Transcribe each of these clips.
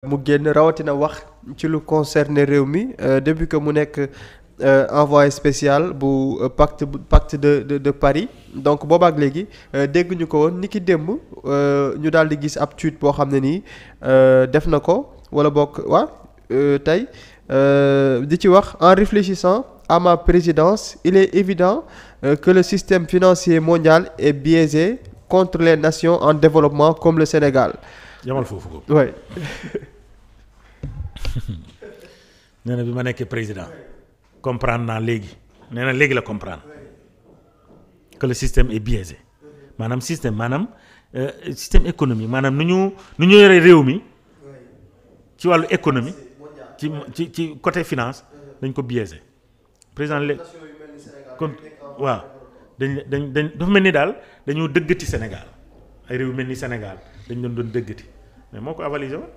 mu génn rawatina wax ci lu concerné réew mi depuis que mu nekk envoyé spécial bu pacte de Paris donc boobaak léegi dégg ñu ko woon ni ki démb ñu daal di gis ab tweet boo xam ne nii def na ko wala bokk tey di ci wax en réfléchissant à ma présidence il est évident que le système financier mondial est biaisé contre les nations en développement comme le Sénégal. yamal foofu ko. oui. nee na bi ma nekkee président comprendre naa léegi nee na léegi la comprendre que le système est biaisé maanaam système économie maanaam nu ñu yore réew mi ci wàllu économie ci côté finance dañ ko biaisé président léegi kon waaw dañ dafa mel ni daal dañoo dëggati Sénégal ay réew mel ni Sénégal dañ doon dëggati mais moo ko avalisé woon.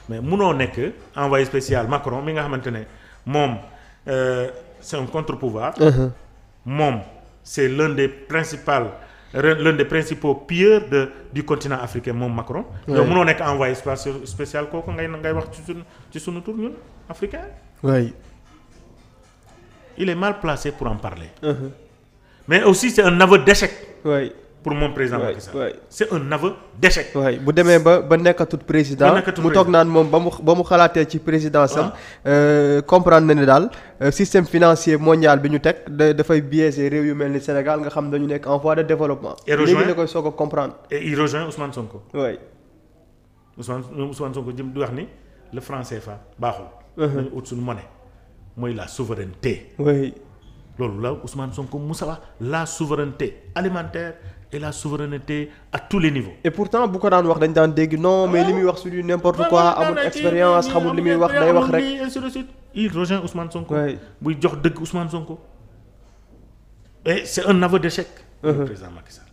mais munoo nekk envoyé spécial Macron mi nga xamante ne moom c'est un contre-pouvoir. moom c'est l'un des principaux pilleurs du continent africain moom Macron. yow munoo nekk envoyé spécial kooku ngay wax ci sunu tur ñun africain. oui. il est mal placé pour en parler. mais aussi c'est un aveu d'échec. oui. pour mon président Macky Sall. c'est un aveu d'échec. waay bu demee ba nekkatut président mu toog naan moom ba mu xalaatee ci présidence am. comprendre na ne daal système financier mondial bi ñu teg dafay biaisé réew yu mel ni Sénégal nga xam dañu nekk en voie de développement. léegi la koy soog a comprendre. et il rejoint Ousmane Sonko. oui. Ousmane Sonko jëm di wax ni le franc CFA baaxul. nañu ut suñu monnaie mooy la souveraineté. oui. loolu la Ousmane Sonko Moussa wax la souveraineté alimentaire. et la souveraineté à tous les niveaux. et pourtant bu ko daan wax dañ daan dégg non mais li muy wax su du n'importe quoi amul expérience xamul li muy wax day wax rek. ainsi de suite il rejoint Ousmane Sonko. buy jox dëgg Ousmane Sonko. et c'est un aveu d'échec. le président Macky Sall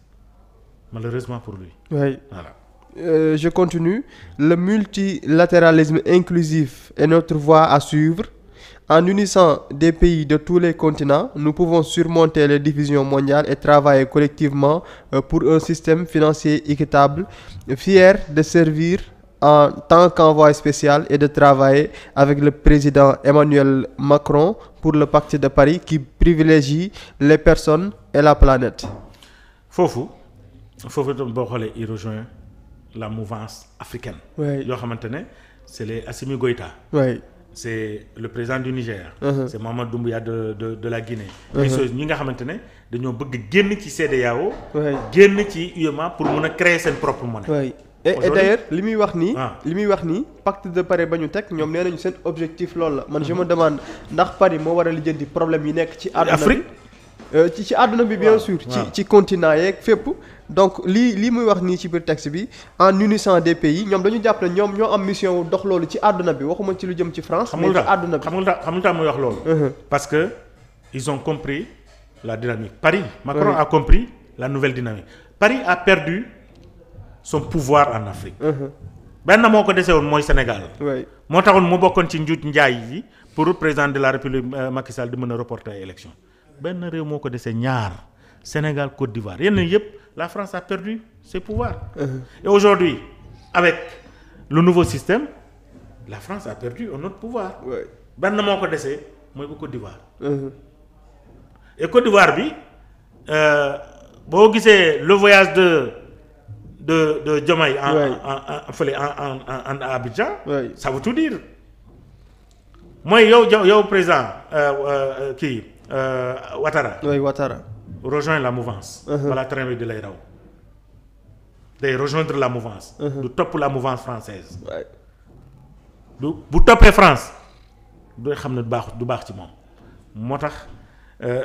malheureusement pour lui. oui. voilà. Je continue. Le multilatéralisme inclusif est notre voie à suivre. En unissant des pays de tous les continents, nous pouvons surmonter les divisions mondiales et travailler collectivement pour un système financier équitable, fier de servir en tant qu'envoyé spécial et de travailler avec le président Emmanuel Macron pour le pacte de Paris qui privilégie les personnes et la planète. foofu boo xoolee il rejoint la mouvance africaine. yoo xamante ne c'est les Assimi Goïta. c'est le président du Niger. C'est Mamadou Doumbouya de la Guinée. ñi nga xamante ne dañoo bëgg génn ci CEDEAO. génn ci UEMOA pour mun a créer seen propre monnaie. et d'ailleurs li muy wax nii. pacte de Paris ba ñu teg ñoom nee nañu seen objectif loolu la man je me demande ndax Paris moo war a lijjanti problème yi nekk ci. àdduna bi ci àdduna bi bien sûr. ci continent yeeg fépp. donc lii muy wax nii ci biir texte bi en unissant des pays ñoom dañu jàpp ne ñoom ñoo am mission wu dox loolu ci àdduna bi waxuma ci lu jëm ci France. mais ci àdduna bi xam nga tax muy wax loolu. parce que ils ont compris la dynamique. Macron a compris la nouvelle dynamique. Paris a perdu son pouvoir en Afrique. benn moo ko dese woon mooy Sénégal. moo taxoon mu bokkoon ci njuut njaay yi pour président de la République Macky Sall di mën a reporter élection benn réew moo ko dese ñaar Sénégal Côte d'Ivoire yenn yëpp. La France a perdu ses pouvoirs. Et aujourd'hui, avec le nouveau système, la France a perdu un autre pouvoir. benn moo ko desee mooy bu Côte d'Ivoire. Et Côte d'Ivoire bi boo gisee le voyage de Diomaye en Abidjan. Ça veut tout dire. mooy yow président Ouattara. Ouattara. rejoint la mouvance. Voilà train bi di lay raw. day rejoindre la mouvance. du topp la mouvance française. bu toppee France du xam ne du baax ci moom. moo tax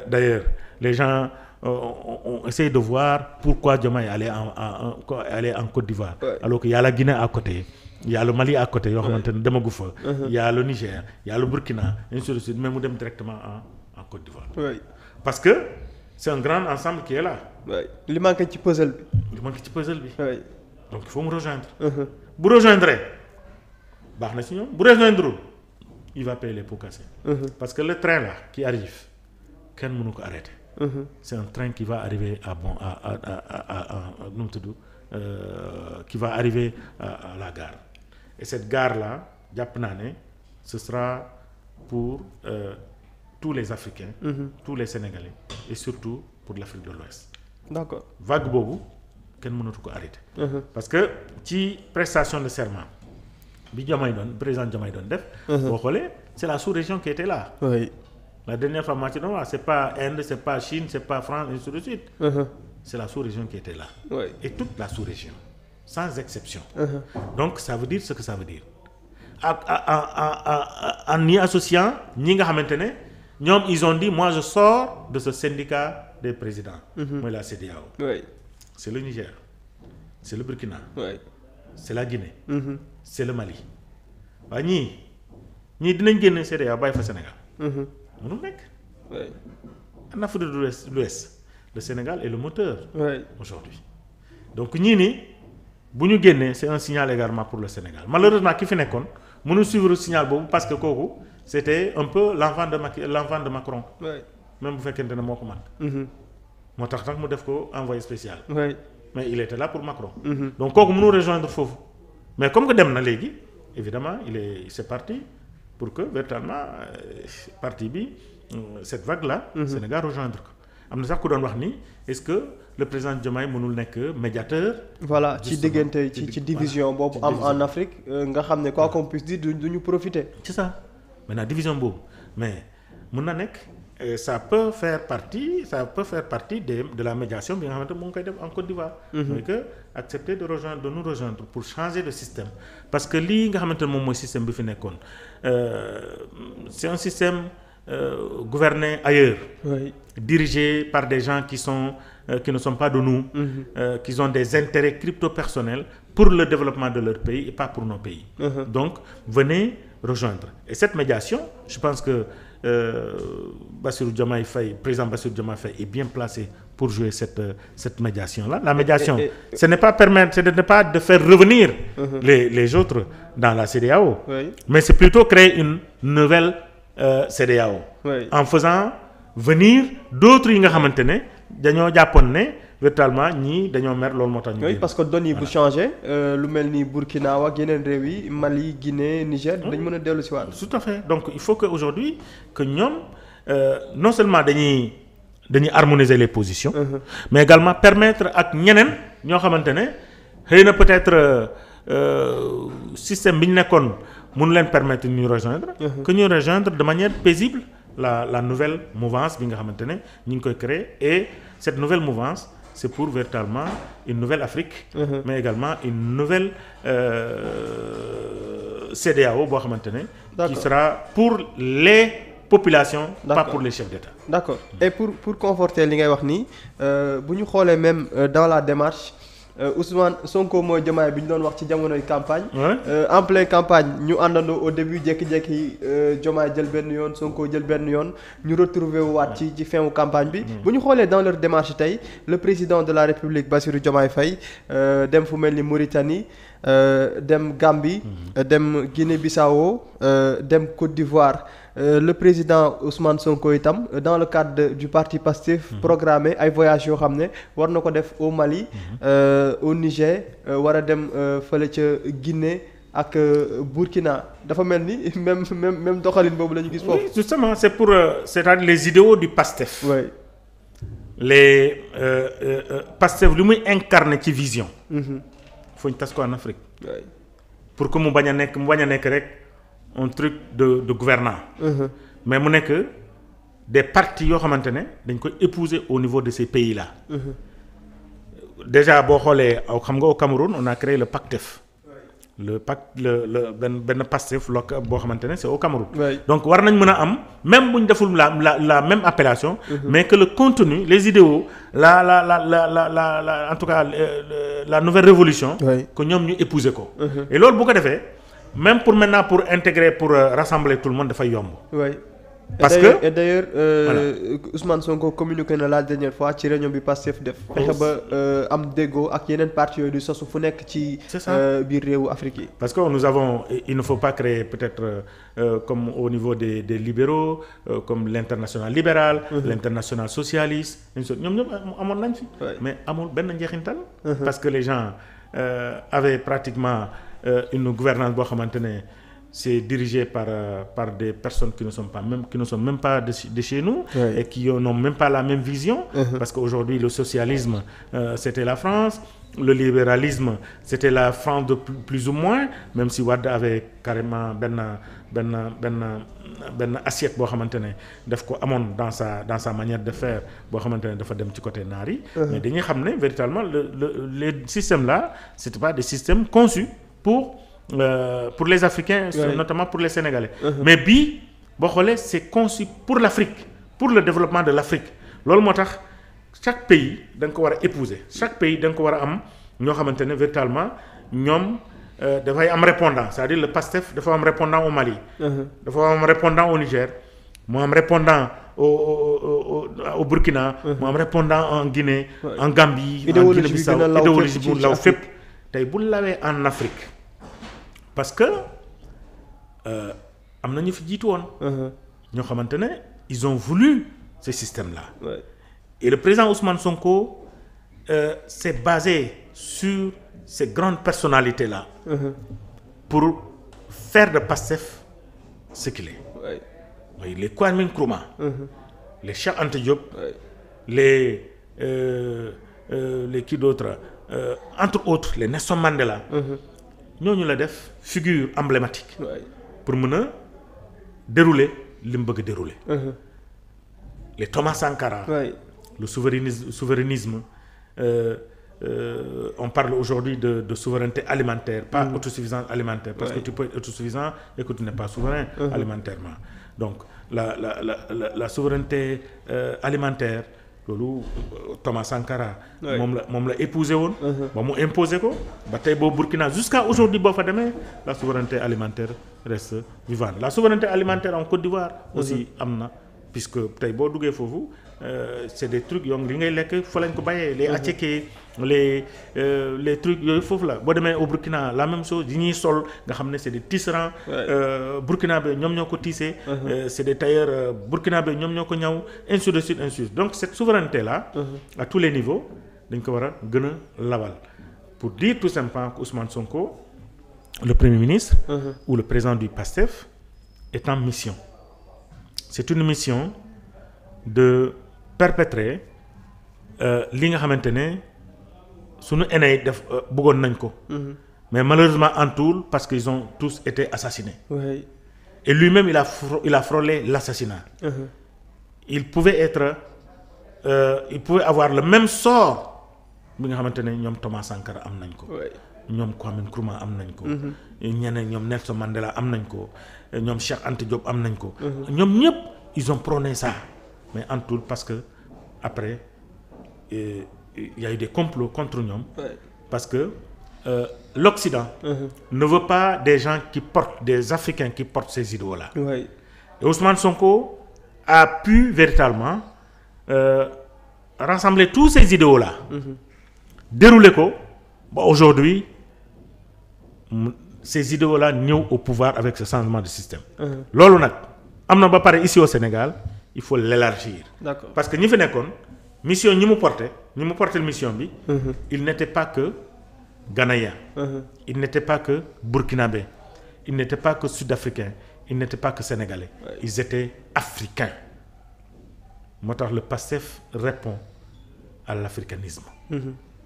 d'ailleurs les gens ont essayé de voir pourquoi Diomaye allait en Côte d'Ivoire. alors que y a la Guinée à côté. Il y a le Mali à côté yoo xamante ne demagu fa. Il y a le Niger, il y a le Burkina ainsi de suite mais mu dem directement en Côte d'Ivoire. parce que c'est un grand ensemble qui est là. li manqué ci puzzle bi. donc il faut mu rejoindre. bu rejoindre baax na ci ñoom bu rejoindre il va payer les pots cassés. parce que le train là qui arrive kenn mënu ko arrêter. c'est un train qui va arriver nu mu tudd qui va arriver à la gare et cette gare là jàpp naa ne ce sera pour tous les Africains. Tous les Sénégalais et surtout pour l'Afrique de l'Ouest. D'accord. Vague boobu kenn mënatu ko arrêter. Parce que ci prestation de serment bi président Diomaye doon def. boo xoolee c'est la sous-région qui était là. Oui. La dernière fois maa ci doon wax c'est pas Inde, c'est pas Chine, c'est pas France et ainsi de suite. C'est la sous-région qui était là. Oui. Et toute la sous-région sans exception. Donc ça veut dire ce que ça veut dire. En y associant ñi nga xamante ne ñoom ils ont dit moi je sors de ce syndicat des présidents. mooy la CEDEAO. Oui. C'est le Niger, c'est le Burkina. Oui. C'est la Guinée. C'est le Mali. waaye ñii dinañ génn CEDEAO bàyyi fa Sénégal. mënul nekk. Oui. En Afrique de l'Ouest le Sénégal est le moteur. Oui. Aujourd'hui donc ñii nii bu ñu génnee c'est un signal également pour le Sénégal malheureusement ki fi nekkoon mënul suivre signal boobu parce que kooku c'était un peu l'enfant de Macron. Oui. même bu fekkente ne moo ko man moo tax nag mu def ko envoyé spécial. Oui. mais il était là pour Macron. Donc kooku mënul rejoindre foofu mais comme que dem na léegi évidemment c'est parti pour que véritablement parti bi cette vague là. Sénégal rejoindre ko am na sax ku doon wax ni est-ce que le président Diomaye mënul nekk médiateur. voilà ci diggante ci division boobu am en Afrique nga xam ne quoi qu'on puisse dire du ñu profiter. c'est ça maintenant division boobu mais mën na nekk ça peut faire partie de la médiation bi nga xamante mu ngi koy def en Côte d'Ivoire. mooy que accepter de nous rejoindre pour changer de système parce que lii nga xamante ne moom mooy système bi fi nekkoon c'est un système gouverné ailleurs. Oui. Dirigé par des gens qui ne sont pas de nous. Qui ont des intérêts crypto-personnels pour le développement de leur pays et pas pour nos pays. Donc venez rejoindre et cette médiation je pense que Bassirou Diomaye Faye, président Bassirou Diomaye Faye est bien placé pour jouer cette médiation-là. La médiation, ce n'est pas de faire revenir les autres dans la CEDEAO, mais c'est plutôt créer une nouvelle CEDEAO en faisant venir d'autres yi nga xamante ne dañoo jàppoon ne véritablement ñii dañoo mer loolu moo tax ñu. oui parce que données yi bu changé lu mel ni Burkina ak yeneen réew yi Mali Guinée Niger dañ mën a dellu si waat. tout à fait donc il faut que aujourd'hui que ñoom non seulement dañuy harmoniser les positions. Mais également permettre ak ñeneen ñoo xamante ne xëy na peut-être système bi ñu nekkoon mënu leen permettre ñu rejoindre. Que ñu rejoindre de manière paisible la nouvelle mouvance bi nga xamante ne ñu ngi koy créer et cette nouvelle mouvance c'est pour véritablement une nouvelle Afrique. Mais également une nouvelle CEDEAO boo xamante ne. qui sera pour les populations. Pas pour les chefs d'État. D'accord et pour conforter li ngay wax nii bu ñu xoolee même dans la démarche. Ousmane Sonko mooy Diomaye bi ñu doon wax ci jamonoy campagne. En pleine campagne ñu àndandoo au début jékki-jékki Diomaye jël benn yoon Sonko jël benn yoon ñu retrouver waat ci fin wu campagne bi. bu ñu xoolee dans leur démarche tey le président de la République Bassirou Diomaye Faye dem fu mel ni Mauritanie dem Gambie. dem Guinée-Bissau dem Côte d'Ivoire. Le président Ousmane Sonko itam dans le cadre du parti Pastef programmé ay voyages yoo xam ne war na ko def au Mali au Niger war a dem fële ca Guinée ak Burkina dafa mel ni même doxalin boobu la ñu gis foofu. Oui, justement c'est-à-dire les idéaux du Pastef. Oui. Les Pastef li muy incarné ci vision. faut ñu tas ko en Afrique. Oui. pour que mu bañ a nekk rek. Un truc de gouvernant mais mu nekk des partis yoo xamante ne dañ koy épouser au niveau de ces pays là déjà boo xoolee xam nga au Cameroun on a créé le PACTEF le benn Pastef boo xamante ne c'est au Cameroun. Donc war nañ mën a am même bu ñu deful la même appellation. Mais que le contenu les idéaux la en tout cas la nouvelle révolution que ñoom ñu épouser ko et loolu bu ko defee même pour maintenant pour intégrer pour rassembler tout le monde dafay yomb. Oui. Parce que et d'ailleurs Ousmane Sonko communiqué na la dernière fois ci réunion bi Pastef def. fexe ba am déggoo ak yeneen parti yooyu di sosu fu nekk ci. biir réewu Afrique yi. Parce que il ne faut pas créer peut-être comme au niveau des libéraux comme l'international libéral. L'international socialiste. ñoom amoon nañ fi. Mais amul benn njeexintal. Parce que les gens avaient pratiquement une gouvernance boo xamante ne c'est dirigé par des personnes qui ne sont même pas de chez nous, et qui n'ont même pas la même vision, parce qu'aujourd'hui le socialisme c'était la France, le libéralisme c'était la France de plus ou moins, même si Wade avait carrément benn assiette boo xamante ne daf ko amoon dans sa manière de faire, boo xamante ne dafa dem ci côté naar yi, mais dañuy xam ne véritablement les systèmes là c'était pas des systèmes conçus pour les Africains, notamment pour les Sénégalais. Mais bii boo xoolee c'est conçu pour l'Afrique, pour le développement de l'Afrique. Loolu moo tax chaque pays da nga ko war a épouser, chaque pays da nga ko war a am ñoo xamante ne véritablement ñoom dafay am répondant, c'est-à-dire le PASTEF dafa am répondant au Mali, dafa am répondant au Niger, mu am répondant au Burkina, mu am répondant en Guinée, en Gambie, en Guinée-Bissau, idéologie bu law fépp. Tey bu lawee en Afrique parce que am na ñu fi jiitu woon ñoo xamante ne ils ont voulu ce système-là. Et le président Ousmane Sonko s'est basé sur ces grandes personnalités-là pour faire de PASTEF ce qu'il est. Oui, les Kwame Nkrumah, les Cheikh Anta Diop, les qui d'autres, entre autres les Nelson Mandela. ñooñu la def figure emblématique pour mën a dérouler li mu bëgg a dérouler. Les Thomas Sankara, le souverainisme, on parle aujourd'hui de souveraineté alimentaire, pas autosuffisance alimentaire, parce que tu peux être autosuffisant et que tu n'es pas souverain alimentairement. Donc la souveraineté alimentaire, loolu Thomas Sankara moom la épousé woon, ba mu imposé ko ba tey boo Burkina jusqu'à aujourd'hui boo fa demee la souveraineté alimentaire reste vivante. La souveraineté alimentaire en Côte d'Ivoire aussi am na, puisque tey boo duggee foofu c'est des trucs yoo li ngay lekk fa lañ ko bàyyee, les attiéké, les trucs yooyu foofu la. Boo demee au Burkina la même chose, yi ñuy sol nga xam ne c'est des tisserands burkinabé ñoom ñoo ko tissé, c'est des tailleurs burkinabé ñoom ñoo ko ñaw, ainsi de suite, ainsi de suite. Donc cette souveraineté là à tous les niveaux dañ ko war a gën a lawal, pour dire tout simplement que Ousmane Sonko, le Premier ministre ou le président du PASTEF, est en mission. C'est une mission de perpétrer li nga xamante ne sunu aînés def bëggoon nañ ko, mais malheureusement en tout parce qu'ils ont tous été assassinés. Et lui-même il a frôlé l'assassinat. Il pouvait avoir le même sort bi nga xamante ne ñoom Thomas Sankara am nañ ko, ñoom Kwame Nkrumah am nañ ko, ñeneen ñoom Nelson Mandela am nañ ko, ñoom Cheikh Anta Diop am nañ ko, ñoom ñëpp ils ont prôné ça, mais en tout parce que après il y a eu des complots contre ñoom, parce que l'Occident ne veut pas des gens qui portent, des Africains qui portent ces idéaux-là. Et Ousmane Sonko a pu véritablement rassembler tous ces idéaux-là, dérouler ko ba aujourd'hui ces idéaux-là ñëw au pouvoir avec ce changement de système. Loolu nag am na ba pare ici au Sénégal, il faut l'élargir. D'accord. Parce que ñi fi nekkoon mission ñi mu porté mission bi, il n'était pas que Ghanéen, il n'était pas que Burkinabé, il n'était pas que Sud-Africain, il n'était pas que Sénégalais, ils étaient africains. Moo tax le PASTEF répond à l'africanisme.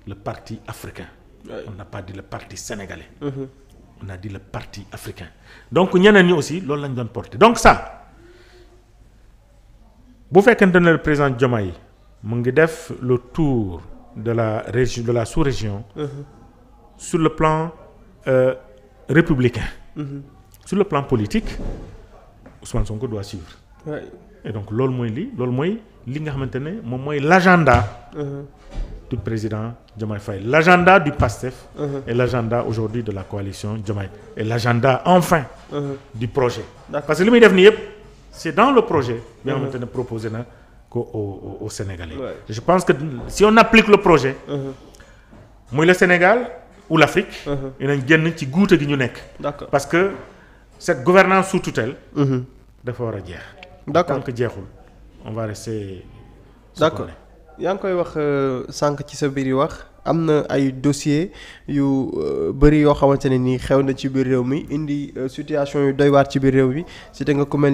Le parti africain. On n'a pas dit le parti sénégalais. On a dit le parti africain. Donc ñeneen ñi aussi loolu lañ doon porter. Donc ça bu fekkente ne le président Diomaye mu ngi def le tour de la région, de la sous-région, sur le plan républicain, sur le plan politique, Ousmane Sonko doit suivre. Et donc loolu mooy li nga xamante ne moom mooy l'agenda du président Diomaye Faye, l'agenda du PASTEF et l'agenda aujourd'hui de la coalition Diomaye, et l'agenda enfin du projet. Parce que li muy def nii yëpp c'est dans le projet bi nga xamante ne proposé na ko au Sénégalais. Je pense que si on applique le projet, muy le Sénégal ou l'Afrique, dinañ génn ci guute gi ñu nekk. Parce que cette gouvernance sous tutelle dafa war a jeex. Tant que jeexul on va rester. D'accord. yaa ngi koy wax sànq ci sa biir wax am na ay dossiers yu bëri yoo xamante ne nii xew na ci biir réew mi indi situation yu doy waar ci biir réew mi cité nga ku mel